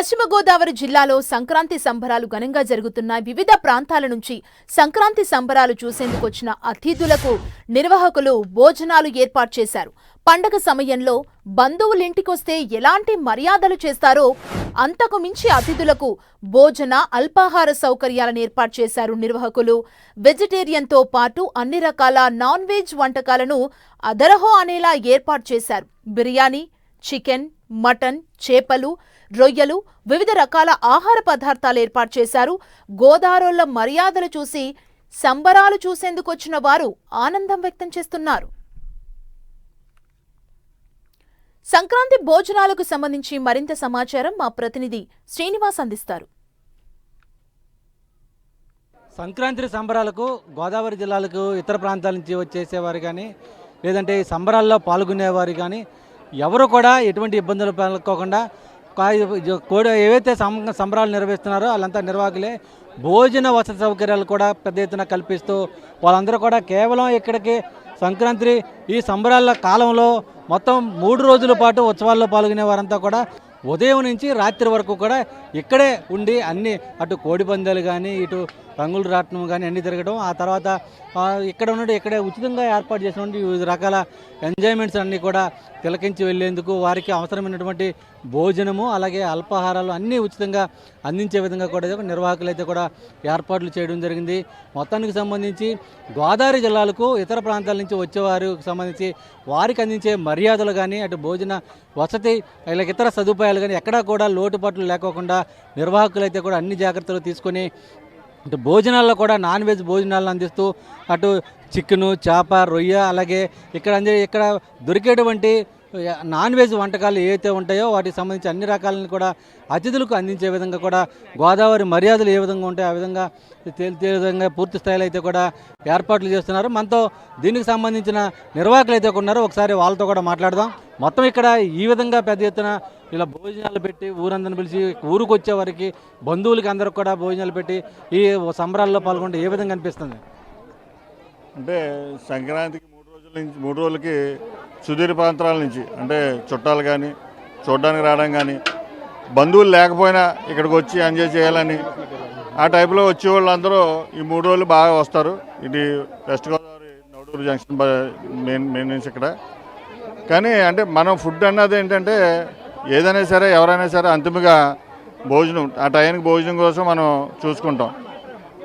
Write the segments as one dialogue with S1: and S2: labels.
S1: పశ్చిమ గోదావరి జిల్లాలో సంక్రాంతి సంబరాలు ఘనంగా జరుగుతున్న వివిధ ప్రాంతాల నుంచి సంక్రాంతి సంబరాలు చూసేందుకు వచ్చిన అతిథులకు నిర్వాహకులు భోజనాలు ఏర్పాటు చేశారు. పండగ సమయంలో బంధువులింటికొస్తే ఎలాంటి మర్యాదలు చేస్తారో అంతకు మించి అతిథులకు భోజన అల్పాహార సౌకర్యాలను ఏర్పాటు చేశారు నిర్వాహకులు. వెజిటేరియన్తో పాటు అన్ని రకాల నాన్ వెజ్ వంటకాలను అదరహో అనేలా ఏర్పాటు చేశారు. బిర్యానీ, చికెన్, మటన్, చేపలు, రొయ్యలు, వివిధ రకాల ఆహార పదార్థాలు ఏర్పాటు చేశారు. గోదారోళ్ల మర్యాదలు చూసి సంబరాలు చూసేందుకొచ్చిన వారు ఆనందం వ్యక్తం చేస్తున్నారు. సంక్రాంతి భోజనాలకు సంబంధించి మరింత సమాచారం మా ప్రతినిధి శ్రీనివాస్ అందిస్తారు.
S2: సంక్రాంతి సంబరాలకు గోదావరి జిల్లాలకు ఇతర ప్రాంతాల నుంచి వచ్చేసేవారు కానీ లేదంటే ఈ సంబరాల్లో పాల్గొనేవారు కానీ ఎవరు కూడా ఎటువంటి ఇబ్బందులు పాల్గొకుండా ఏవైతే సంబరాలు నిర్వహిస్తున్నారో వాళ్ళంతా నిర్వాహకులే. భోజన వసతి సౌకర్యాలు కూడా పెద్ద ఎత్తున కల్పిస్తూ వాళ్ళందరూ కూడా కేవలం ఇక్కడికి సంక్రాంతి ఈ సంబరాల కాలంలో మొత్తం 3 రోజుల పాటు ఉత్సవాల్లో పాల్గొనే వారంతా కూడా ఉదయం నుంచి రాత్రి వరకు కూడా ఇక్కడే ఉండి అన్ని అటు కోడి పందాలు కానీ ఇటు రంగులు రాట్నం కానీ అన్నీ తిరగడం, ఆ తర్వాత ఇక్కడ ఉన్నట్టు ఇక్కడే ఉచితంగా ఏర్పాటు చేసినటువంటి వివిధ రకాల ఎంజాయ్మెంట్స్ అన్నీ కూడా తిలకించి వెళ్ళేందుకు వారికి అవసరమైనటువంటి భోజనము అలాగే అల్పాహారాలు అన్నీ ఉచితంగా అందించే విధంగా కూడా నిర్వాహకులు అయితే కూడా ఏర్పాట్లు చేయడం జరిగింది. మొత్తానికి సంబంధించి గోదావరి జిల్లాలకు ఇతర ప్రాంతాల నుంచి వచ్చేవారికి సంబంధించి వారికి అందించే మర్యాదలు కానీ అటు భోజన వసతి ఇలా ఇతర సదుపాయాలు కానీ ఎక్కడా కూడా లోటుపాట్లు లేకోకుండా నిర్వాహకులు అయితే కూడా అన్ని జాగ్రత్తలు తీసుకొని అటు భోజనాల్లో కూడా నాన్ వెజ్ భోజనాలను అందిస్తూ అటు చికెను, చేప, రొయ్య అలాగే ఇక్కడ దొరికేటువంటి నాన్ వెజ్ వంటకాలు ఏవైతే ఉంటాయో వాటికి సంబంధించి అన్ని రకాలను కూడా అతిథులకు అందించే విధంగా కూడా గోదావరి మర్యాదలు ఏ విధంగా ఉంటాయో ఆ విధంగా తేలితే విధంగా పూర్తి స్థాయిలో అయితే కూడా ఏర్పాట్లు చేస్తున్నారు. మనతో దీనికి సంబంధించిన నిర్వాహకులు అయితే ఉన్నారో ఒకసారి వాళ్ళతో కూడా మాట్లాడదాం. మొత్తం ఇక్కడ ఈ విధంగా పెద్ద ఎత్తున ఇలా భోజనాలు పెట్టి ఊరందరిని పిలిచి ఊరికి వచ్చే వారికి బంధువులకి అందరికి కూడా భోజనాలు పెట్టి ఈ సంబరాల్లో పాల్గొంటే ఏ విధంగా అనిపిస్తుంది?
S3: అంటే సంక్రాంతికి 3 రోజులకి సుదూర ప్రాంతాల నుంచి అంటే చుట్టాలు కానీ చూడడానికి రావడం కానీ బంధువులు లేకపోయినా ఇక్కడికి వచ్చి ఎంజాయ్ చేయాలని ఆ టైప్లో వచ్చే వాళ్ళందరూ ఈ 3 రోజులు బాగా వస్తారు. ఇది west Godavari Navaduru junction main నుంచి ఇక్కడ. కానీ అంటే మనం ఫుడ్ అన్నది ఏంటంటే ఏదైనా సరే ఎవరైనా సరే అంతిమంగా భోజనం ఆ టైంకి భోజనం కోసం మనం చూసుకుంటాం.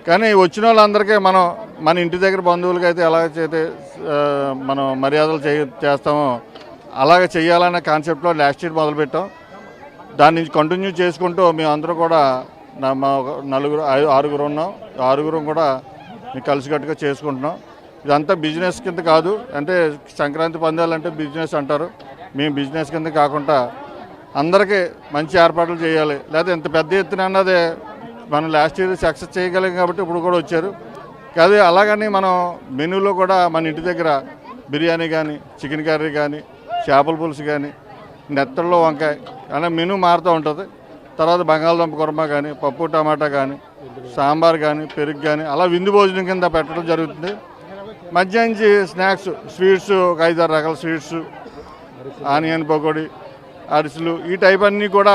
S3: కానీ వచ్చిన వాళ్ళందరికీ మన ఇంటి దగ్గర బంధువులకి అయితే ఎలాగైతే మనం మర్యాదలు చేస్తామో అలాగే చేయాలనే కాన్సెప్ట్లో లాస్ట్ ఇయర్ మొదలుపెట్టాం. దాన్ని కంటిన్యూ చేసుకుంటూ మేము అందరూ కూడా మా 6 ఉన్నాం. 6 కూడా కలిసికట్టుగా చేసుకుంటున్నాం. ఇదంతా బిజినెస్ కింద కాదు. అంటే సంక్రాంతి పందాలంటే బిజినెస్ అంటారు. మేము బిజినెస్ కింద కాకుండా అందరికీ మంచి ఏర్పాట్లు చేయాలి. లేకపోతే ఇంత పెద్ద ఎత్తున అన్నదే మనం లాస్ట్ ఇయర్ సక్సెస్ చేయగలిగాం కాబట్టి ఇప్పుడు కూడా వచ్చారు. కాదు అలాగని మనం మెనూలో కూడా మన ఇంటి దగ్గర బిర్యానీ కానీ చికెన్ కర్రీ కానీ చేపల పులుసు కానీ నెత్తల్లో వంకాయ అలా మెనూ మారుతూ ఉంటుంది. తర్వాత బంగాళదుంప కుర్మా కానీ పప్పు టమాటా కానీ సాంబార్ కానీ పెరుగు కానీ అలా విందు భోజనం కింద పెట్టడం జరుగుతుంది. మధ్యాహ్నం స్నాక్స్ స్వీట్స్ ఒక 5-6 రకాల స్వీట్స్, ఆనియన్ పకోడీ, అరిసెలు ఈ టైప్ అన్నీ కూడా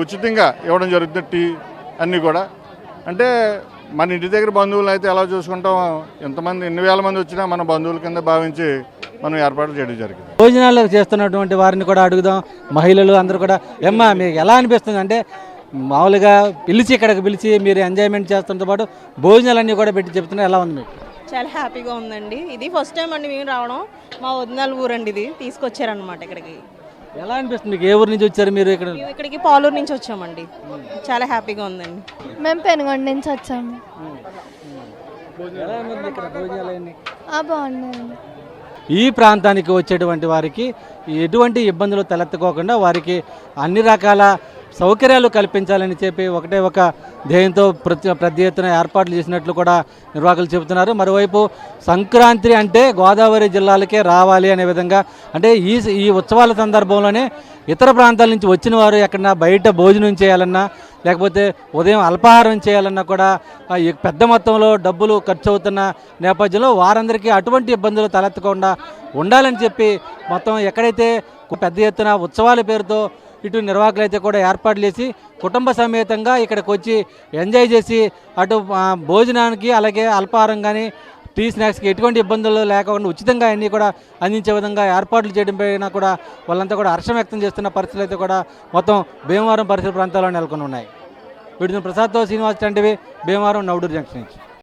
S3: ఉచితంగా ఇవ్వడం జరుగుతుంది. టీ అన్నీ కూడా అంటే మన ఇంటి దగ్గర బంధువులు అయితే ఎలా చూసుకుంటాం, ఎంతమంది ఎన్ని వేల మంది వచ్చినా మన బంధువుల కింద భావించి మనం ఏర్పాటు చేయడం జరిగింది.
S2: భోజనాలు చేస్తున్నటువంటి వారిని కూడా అడుగుదాం. మహిళలు అందరూ కూడా ఏమ్మా మీకు ఎలా అనిపిస్తుంది? అంటే మామూలుగా ఇక్కడికి పిలిచి మీరు ఎంజాయ్మెంట్ చేస్తున్నతో పాటు భోజనాలన్నీ కూడా పెట్టి చెప్తున్నారు, ఎలా ఉంది మీకు?
S4: చాలా హ్యాపీగా ఉందండి. ఇది ఫస్ట్ టైం అండి మేము రావడం. మా వదినాల ఊరండి, ఇది తీసుకొచ్చారనమాట ఇక్కడికి.
S2: ఎలా అనిపిస్తుంది మీకు? ఏ ఊరు నుంచి వచ్చారు మీరు?
S4: ఇక్కడికి పాలూరు నుంచి వచ్చామండి. చాలా హ్యాపీగా ఉందండి.
S5: మేము పెనుగొండ నుంచి వచ్చాము. బాగుందండి.
S2: ఈ ప్రాంతానికి వచ్చేటువంటి వారికి ఎటువంటి ఇబ్బందులు తలెత్తుకోకుండా వారికి అన్ని రకాల సౌకర్యాలు కల్పించాలని చెప్పి ఒకటే ఒక ధ్యేయంతో ప్రతి ఎత్తున ఏర్పాట్లు చేసినట్లు కూడా నిర్వాహకులు చెబుతున్నారు. మరోవైపు సంక్రాంతి అంటే గోదావరి జిల్లాలకే రావాలి అనే విధంగా అంటే ఈ ఉత్సవాల సందర్భంలోనే ఇతర ప్రాంతాల నుంచి వచ్చిన వారు ఎక్కడన్నా బయట భోజనం చేయాలన్నా లేకపోతే ఉదయం అల్పాహారం చేయాలన్నా కూడా పెద్ద మొత్తంలో డబ్బులు ఖర్చు అవుతున్న నేపథ్యంలో వారందరికీ అటువంటి ఇబ్బందులు తలెత్తకుండా ఉండాలని చెప్పి మొత్తం ఎక్కడైతే పెద్ద ఎత్తున ఉత్సవాల పేరుతో ఇటు నిర్వాహకులు అయితే కూడా ఏర్పాట్లు చేసి కుటుంబ సమేతంగా ఇక్కడికి వచ్చి ఎంజాయ్ చేసి అటు భోజనానికి అలాగే అల్పాహారం కానీ టీ స్నాక్స్కి ఎటువంటి ఇబ్బందులు లేకుండా ఉచితంగా అన్నీ కూడా అందించే విధంగా ఏర్పాట్లు చేయడం పైన కూడా వాళ్ళంతా కూడా హర్షం వ్యక్తం చేస్తున్న పరిస్థితులు అయితే కూడా మొత్తం భీమవరం పరిసర ప్రాంతాల్లో నెలకొని ఉన్నాయి. వీటిని ప్రసాద్తో శ్రీనివాస్ టీవీ భీమవరం నవడూరు జంక్షన్ నుంచి.